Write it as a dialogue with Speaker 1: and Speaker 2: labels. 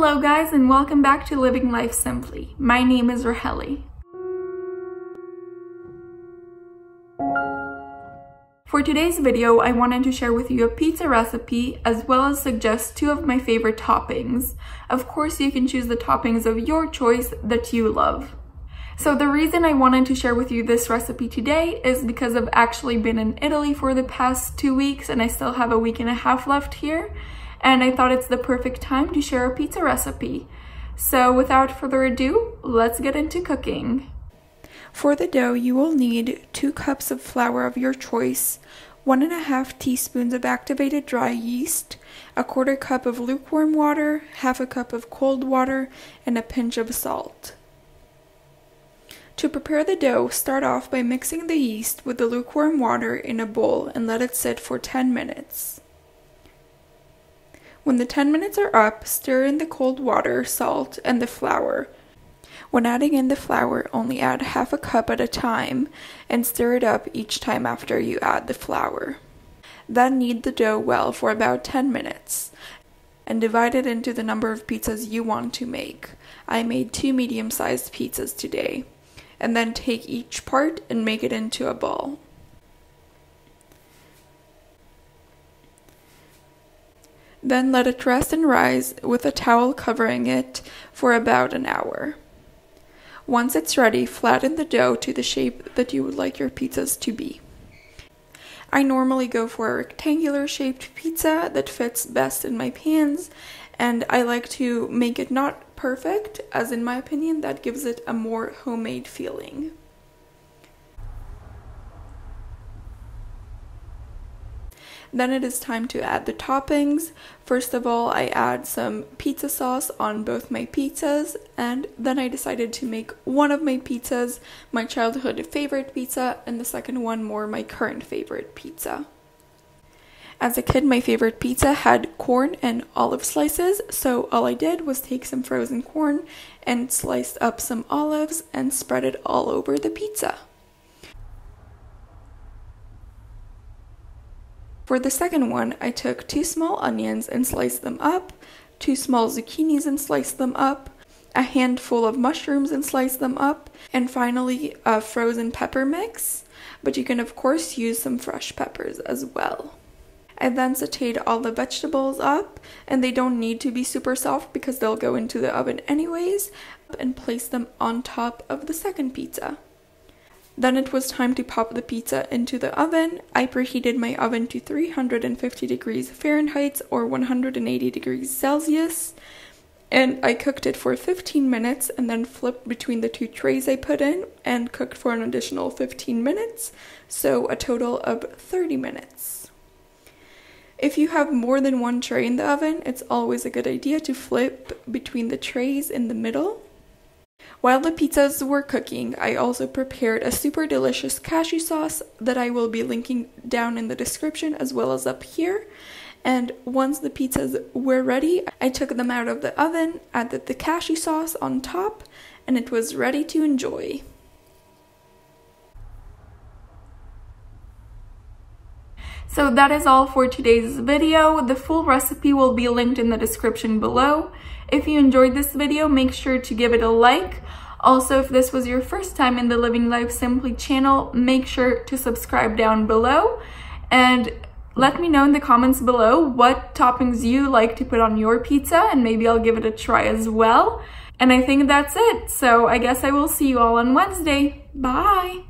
Speaker 1: Hello guys, and welcome back to Living Life Simply. My name is Raheli. For today's video, I wanted to share with you a pizza recipe as well as suggest two of my favorite toppings. Of course, you can choose the toppings of your choice that you love. So the reason I wanted to share with you this recipe today is because I've actually been in Italy for the past 2 weeks and I still have a week and a half left here. And I thought it's the perfect time to share a pizza recipe. So without further ado, let's get into cooking. For the dough, you will need 2 cups of flour of your choice, 1.5 teaspoons of activated dry yeast, 1/4 cup of lukewarm water, 1/2 cup of cold water, and a pinch of salt. To prepare the dough, start off by mixing the yeast with the lukewarm water in a bowl and let it sit for 10 minutes. When the 10 minutes are up, stir in the cold water, salt, and the flour. When adding in the flour, only add 1/2 cup at a time and stir it up each time after you add the flour. Then knead the dough well for about 10 minutes and divide it into the number of pizzas you want to make. I made 2 medium-sized pizzas today. And then take each part and make it into a ball. Then let it rest and rise with a towel covering it for about an hour. Once it's ready, flatten the dough to the shape that you would like your pizzas to be. I normally go for a rectangular shaped pizza that fits best in my pans, and I like to make it not perfect, as in my opinion that gives it a more homemade feeling. Then it is time to add the toppings. First of all, I add some pizza sauce on both my pizzas, and then I decided to make one of my pizzas my childhood favorite pizza, and the second one more my current favorite pizza. As a kid, my favorite pizza had corn and olive slices, so all I did was take some frozen corn and sliced up some olives and spread it all over the pizza. For the second one, I took 2 small onions and sliced them up, 2 small zucchinis and sliced them up, a handful of mushrooms and sliced them up, and finally a frozen pepper mix, but you can of course use some fresh peppers as well. I then sauteed all the vegetables up, and they don't need to be super soft because they'll go into the oven anyways, and placed them on top of the second pizza. Then it was time to pop the pizza into the oven. I preheated my oven to 350 degrees Fahrenheit or 180 degrees Celsius, and I cooked it for 15 minutes and then flipped between the 2 trays I put in and cooked for an additional 15 minutes, so a total of 30 minutes. If you have more than 1 tray in the oven, it's always a good idea to flip between the trays in the middle. While the pizzas were cooking, I also prepared a super delicious cashew sauce that I will be linking down in the description as well as up here. And once the pizzas were ready, I took them out of the oven, added the cashew sauce on top, and it was ready to enjoy. So that is all for today's video. The full recipe will be linked in the description below. If you enjoyed this video, make sure to give it a like. Also, if this was your first time in the Living Life Simply channel, make sure to subscribe down below. And let me know in the comments below what toppings you like to put on your pizza, and maybe I'll give it a try as well. And I think that's it. So I guess I will see you all on Wednesday. Bye!